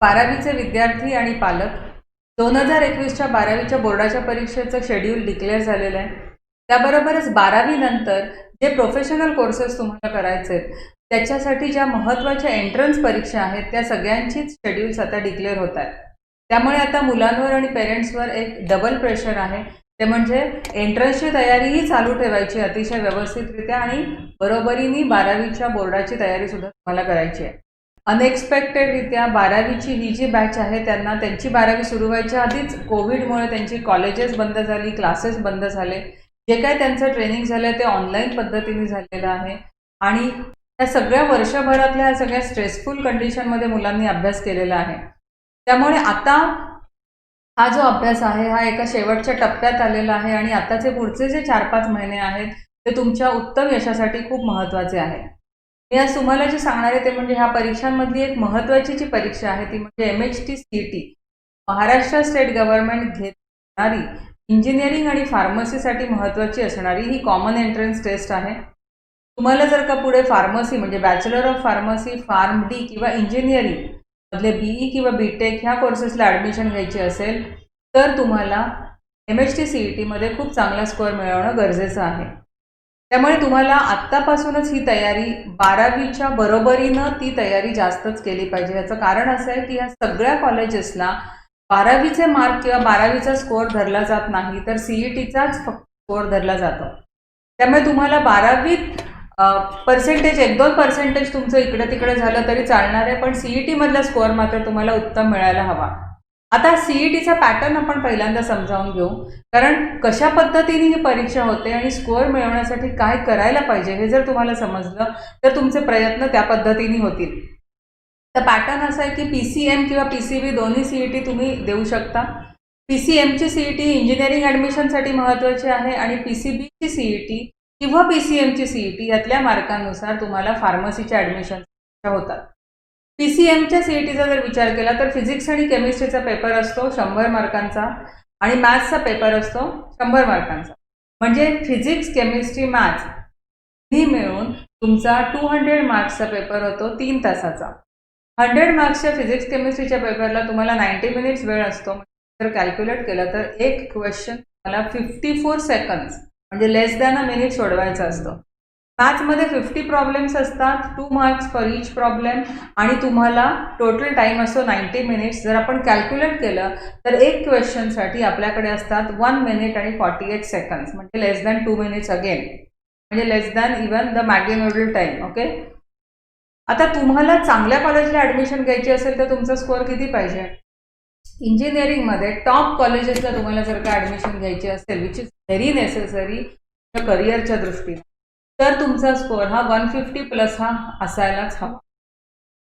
12वीचे विद्यार्थी आणि पालक 2021च्या 12वीच्या बोर्डाच्या परीक्षेचं शेड्यूल डिक्लेअर झालेलं आहे. त्याबरोबरच 12वी नंतर जे प्रोफेशनल कोर्सेस तुम्हाला करायचे आहेत त्याच्यासाठी ज्या महत्त्वाच्या एंट्रन्स परीक्षा आहेत त्या सगळ्यांचीच शेड्यूल्स आता डिक्लेअर होत आहेत. त्यामुळे आता मुलांवर आणि पेरेंट्सवर एक डबल प्रेशर आहे. ते म्हणजे एंट्रन्सची तयारीही चालू ठेवायची अतिशय व्यवस्थितरित्या आणि बरोबरीने 12वीच्या बोर्डाची तयारीसुद्धा तुम्हाला करायची आहे. अनएक्सपेक्टेडरित्या 12वीची ही जी बॅच आहे त्यांना त्यांची 12वी सुरू व्हायच्या आधीच कोविडमुळे त्यांची कॉलेजेस बंद झाली, क्लासेस बंद झाले. जे काय त्यांचं ट्रेनिंग झालं ते ऑनलाईन पद्धतीने झालेलं आहे आणि त्या सगळ्या वर्षभरातल्या ह्या सगळ्या स्ट्रेसफुल कंडिशनमध्ये मुलांनी अभ्यास केलेला आहे. त्यामुळे आता हा जो अभ्यास आहे हा एका शेवटच्या टप्प्यात आलेला आहे आणि आताचे पुढचे जे 4-5 महिने आहेत ते तुमच्या उत्तम यशासाठी खूप महत्त्वाचे आहेत. मी आज तुम्हाला जे सांगणार आहे ते म्हणजे ह्या परीक्षांमधली एक महत्त्वाची जी परीक्षा आहे ती म्हणजे MHT CET, Maharashtra state government घेणारी इंजिनिअरिंग आणि फार्मसीसाठी महत्त्वाची असणारी ही कॉमन एंट्रन्स टेस्ट आहे. तुम्हाला जर का पुढे फार्मसी म्हणजे बॅचलर ऑफ फार्मसी, फार्म-डी किंवा इंजिनिअरिंग मधले BE किंवा BTech ह्या कोर्सेसला ॲडमिशन घ्यायची असेल तर तुम्हाला MHT CET मध्ये खूप चांगला स्कोअर मिळवणं गरजेचं आहे. त्यामुळे तुम्हाला आत्तापासूनच ही तयारी 12वीच्या बरोबरीनं ती तयारी जास्तच केली पाहिजे. याचं कारण असं आहे की ह्या सगळ्या कॉलेजेसला 12वीचे मार्क किंवा 12वीचा स्कोअर धरला जात नाही तर CETचाच फक्त स्कोअर धरला जातो. त्यामुळे तुम्हाला 12वीत पर्सेंटेज 1-2% तुमचं इकडे तिकडे झालं तरी चालणार आहे, पण CET मधला स्कोअर मात्र तुम्हाला उत्तम मिळायला हवा. आता CETचा पॅटर्न आपण पहिल्यांदा समजावून घेऊ, कारण कशा पद्धतीने ही परीक्षा होते आणि स्कोअर मिळवण्यासाठी काय करायला पाहिजे हे जर तुम्हाला समजलं तर तुमचे प्रयत्न त्या पद्धतीने होतील. तर पॅटर्न असा आहे की PCM किंवा PCB दोन्ही CET तुम्ही देऊ शकता. PCMची CET इंजिनिअरिंग ॲडमिशनसाठी महत्त्वाची आहे आणि PCBची CET किंवा PCMची CET यातल्या मार्कांनुसार तुम्हाला फार्मसीच्या ॲडमिशन होतात. PCMच्या CETचा जर विचार केला तर फिजिक्स आणि केमिस्ट्रीचा पेपर असतो 100 मार्कांचा आणि मॅथ्सचा पेपर असतो 100 मार्कांचा. म्हणजे फिजिक्स, केमिस्ट्री, मॅथ्स ही मिळून तुमचा 200 मार्क्सचा पेपर होतो 3 तासाचा. 100 मार्क्सच्या फिजिक्स केमिस्ट्रीच्या पेपरला तुम्हाला 90 मिनिट्स वेळ असतो. जर कॅल्क्युलेट केलं तर एक क्वेश्चन तुम्हाला 54 सेकंड्स म्हणजे लेस दॅन अ मिनिट सोडवायचा असतो. मॅथ्समध्ये 50 प्रॉब्लेम्स असतात, 2 मार्क्स फॉर ईच प्रॉब्लेम आणि तुम्हाला टोटल टाईम असतो 90 मिनिट्स. जर आपण कॅल्क्युलेट केलं तर एक क्वेश्चनसाठी आपल्याकडे असतात 1 मिनिट आणि 48 सेकंड्स म्हणजे लेस दॅन 2 मिनिट्स अगेन, म्हणजे लेस दॅन इवन द मॅग्नेमोडल टाईम. ओके, आता तुम्हाला चांगल्या कॉलेजला ॲडमिशन घ्यायची असेल तर तुमचा स्कोअर किती पाहिजे? इंजिनिअरिंगमध्ये टॉप कॉलेजेसला तुम्हाला जर का ॲडमिशन घ्यायची असेल विच इज व्हेरी नेसेसरी करिअरच्या दृष्टीने तर तुमचा स्कोअर हा 150+ हा असायलाच हवा.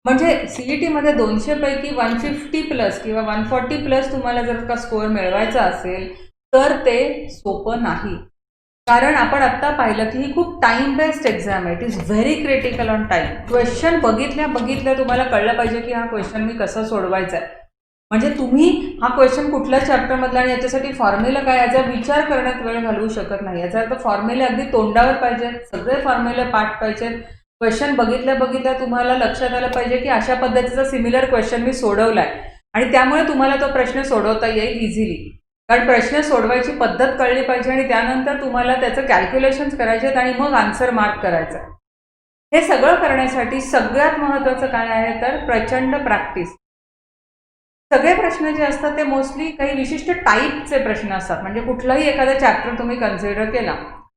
म्हणजे CETमध्ये 200 पैकी 150+ किंवा 140+ तुम्हाला जर का स्कोअर मिळवायचा असेल तर ते सोपं नाही. कारण आपण आत्ता पाहिलं की ही खूप टाईम बेस्ड एक्झाम आहे. It is very critical on time. Question बघितल्या तुम्हाला कळलं पाहिजे की हा क्वेश्चन मी कसा सोडवायचा आहे. म्हणजे तुम्ही हा क्वेश्चन कुठल्या चॅप्टरमधला आणि याच्यासाठी फॉर्म्युला काय याचा विचार करण्यात वेळ घालवू शकत नाही. याचा अर्थ फॉर्म्युले अगदी तोंडावर पाहिजेत, सगळे फॉर्म्युले पाठ पाहिजेत. क्वेश्चन बघितल्या तुम्हाला लक्षात आलं पाहिजे की अशा पद्धतीचा सिमिलर क्वेश्चन मी सोडवला आहे आणि त्यामुळे तुम्हाला तो प्रश्न सोडवता येईल इझिली. कारण प्रश्न सोडवायची पद्धत कळली पाहिजे आणि त्यानंतर तुम्हाला त्याचं कॅल्क्युलेशन्स करायचे आहेत आणि मग आन्सर मार्क करायचं आहे. हे सगळं करण्यासाठी सगळ्यात महत्त्वाचं काय आहे तर प्रचंड प्रॅक्टिस. सगळे प्रश्न जे असतात ते मोस्टली काही विशिष्ट टाईपचे प्रश्न असतात. म्हणजे कुठलाही एखादा चॅप्टर तुम्ही कन्सिडर केला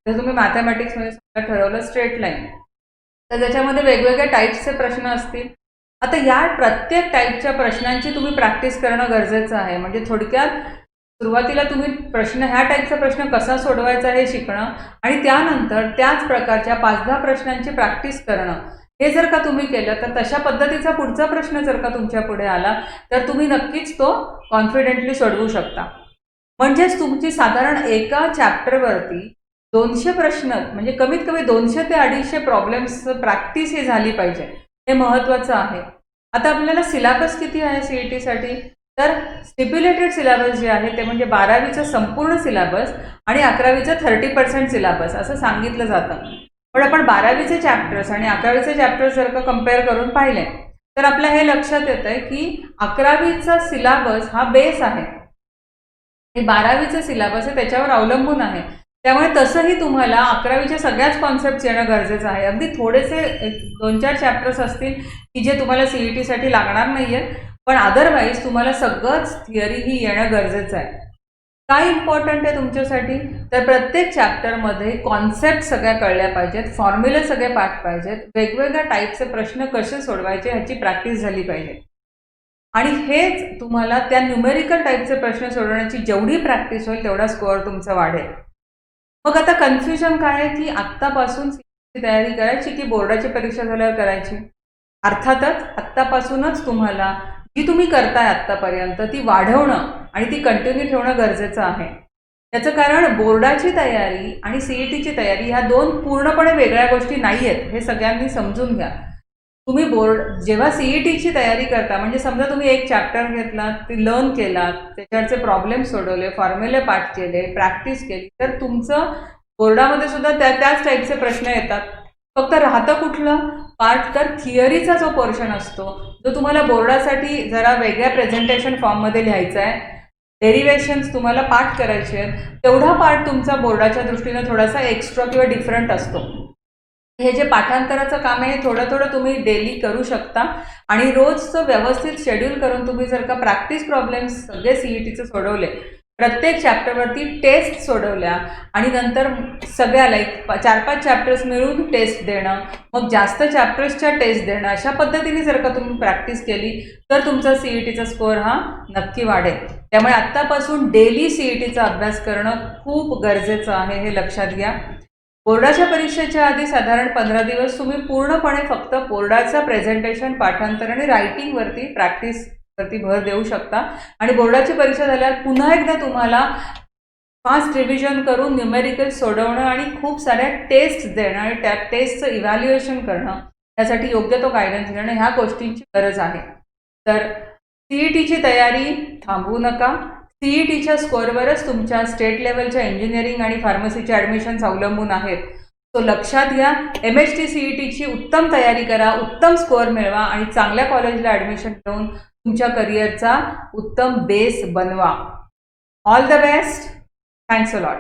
तर तुम्ही मॅथमॅटिक्समध्ये ठरवलं स्ट्रेट लाईन तर त्याच्यामध्ये वेगवेगळ्या टाईप्सचे प्रश्न असतील. आता या प्रत्येक टाईपच्या प्रश्नांची तुम्ही प्रॅक्टिस करणं गरजेचं आहे. म्हणजे थोडक्यात सुरुवातीला तुम्ही ह्या टाईपचा प्रश्न कसा सोडवायचा हे शिकणं आणि त्यानंतर त्याच प्रकारच्या 5-10 प्रश्नांची प्रॅक्टिस करणं हे जर का तुम्ही केलं तर तशा पद्धतीचा पुढचा प्रश्न जर का तुमच्या पुढे आला तर तुम्ही नक्कीच तो कॉन्फिडेंटली सोडवू शकता. म्हणजेच तुमची साधारण एका चॅप्टरवरती 200 प्रश्न म्हणजे कमीत कमी 200 ते 250 प्रॉब्लेम्स प्रॅक्टिस ही झाली पाहिजे. हे महत्त्वाचं आहे. आता आपल्याला सिलेबस किती आहे CETसाठी तर स्टिप्युलेटेड सिलेबस जे आहे ते म्हणजे 12वीचं संपूर्ण सिलेबस आणि 11वीचं 30% सिलेबस असं सांगितलं जातं. पण आपण 12वीचे चॅप्टर्स आणि 11वीचे चॅप्टर्स जर का कम्पेअर करून पाहिले तर आपल्या हे लक्षात येत आहे की 11वीचा सिलेबस हा बेस आहे, हे 12वीचं सिलेबस आहे त्याच्यावर अवलंबून आहे. त्यामुळे तसंही तुम्हाला 11वीच्या सगळ्याच कॉन्सेप्ट येणं गरजेचं आहे. अगदी थोडेसे 2-4 चॅप्टर्स असतील की जे तुम्हाला CET-साठी लागणार नाही आहेत, पण अदरवाईज तुम्हाला सगळंच थिअरी ही येणं गरजेचं आहे. काय इम्पॉर्टंट आहे तुमच्यासाठी? तर प्रत्येक चॅप्टरमध्ये कॉन्सेप्ट सगळ्या कळल्या पाहिजेत, फॉर्म्युले सगळे पाठ पाहिजेत, वेगवेगळ्या टाईपचे प्रश्न कसे सोडवायचे ह्याची प्रॅक्टिस झाली पाहिजे. आणि हेच तुम्हाला त्या न्यूमेरिकल टाईपचे प्रश्न सोडवण्याची जेवढी प्रॅक्टिस होईल तेवढा स्कोअर तुमचा वाढेल. मग आता कन्फ्युजन काय आहे की आत्तापासून CETची तयारी करायची की बोर्डाची परीक्षा झाल्यावर करायची? अर्थातच आत्तापासूनच तुम्हाला जी तुम्ही करताय आत्तापर्यंत ती वाढवणं आणि ती कंटिन्यू ठेवणं गरजेचं आहे. त्याचं कारण बोर्डाची तयारी आणि CETची तयारी ह्या 2 पूर्णपणे वेगळ्या गोष्टी नाही आहेत, हे सगळ्यांनी समजून घ्या. तुम्ही जेव्हा CETची तयारी करता, म्हणजे समजा तुम्ही एक चॅप्टर घेतलात, ती लर्न केलात, त्याच्यावरचे प्रॉब्लेम सोडवले, फॉर्म्युले पाठ केले, प्रॅक्टिस केली, तर तुमचं बोर्डामध्ये सुद्धा त्याच टाईपचे प्रश्न येतात. फक्त राहतं कुठलं पार्ट? तर थिअरीचा जो पोर्शन असतो, जो तुम्हाला बोर्डासाठी जरा वेगळ्या प्रेझेंटेशन फॉर्ममध्ये लिहायचा आहे, डेरिव्हेशन्स तुम्हाला पाठ करायचे आहेत, तेवढा पार्ट तुमचा बोर्डाच्या दृष्टीने थोडासा एक्स्ट्रा किंवा डिफरंट असतो. हे जे पाठांतराचं काम आहे हे थोडं थोडं तुम्ही डेली करू शकता आणि रोजचं व्यवस्थित शेड्यूल करून तुम्ही जर का प्रॅक्टिस प्रॉब्लेम्स सगळे CETचे सोडवले, प्रत्येक चॅप्टरवरती टेस्ट सोडवल्या आणि नंतर सगळ्या 4-5 चॅप्टर्स मिळून टेस्ट देणं, मग जास्त चॅप्टर्सच्या टेस्ट देणं, अशा पद्धतीने जर का तुम्ही प्रॅक्टिस केली तर तुमचा CETचा स्कोअर हा नक्की वाढेल. त्यामुळे आत्तापासून डेली CETचा अभ्यास करणं खूप गरजेचं आहे, हे लक्षात घ्या. बोर्डाच्या परीक्षेच्या आधी साधारण 15 दिवस तुम्ही पूर्णपणे फक्त बोर्डाचं प्रेझेंटेशन, पाठांतर आणि रायटिंगवरती प्रॅक्टिसवरती भर देऊ शकता आणि बोर्डाची परीक्षा झाल्यावर पुन्हा एकदा तुम्हाला फास्ट रिव्हिजन करून न्यूमेरिकल सोडवणं आणि खूप साऱ्या टेस्ट देणं आणि त्या टेस्टचं इव्हॅल्युएशन करणं, त्यासाठी योग्य तो गायडन्स घेणं, ह्या गोष्टींची गरज आहे. तर CETची तयारी थांबवू नका. CETच्या स्कोअरवरच तुमच्या स्टेट लेवलच्या इंजिनिअरिंग आणि फार्मसीच्या ॲडमिशन्स अवलंबून आहेत. तो लक्षात घ्या. MHT CETची उत्तम तयारी करा, उत्तम स्कोअर मिळवा आणि चांगल्या कॉलेजला ॲडमिशन घेऊन तुमच्या करिअरचा उत्तम बेस बनवा. All the best. Thanks a lot.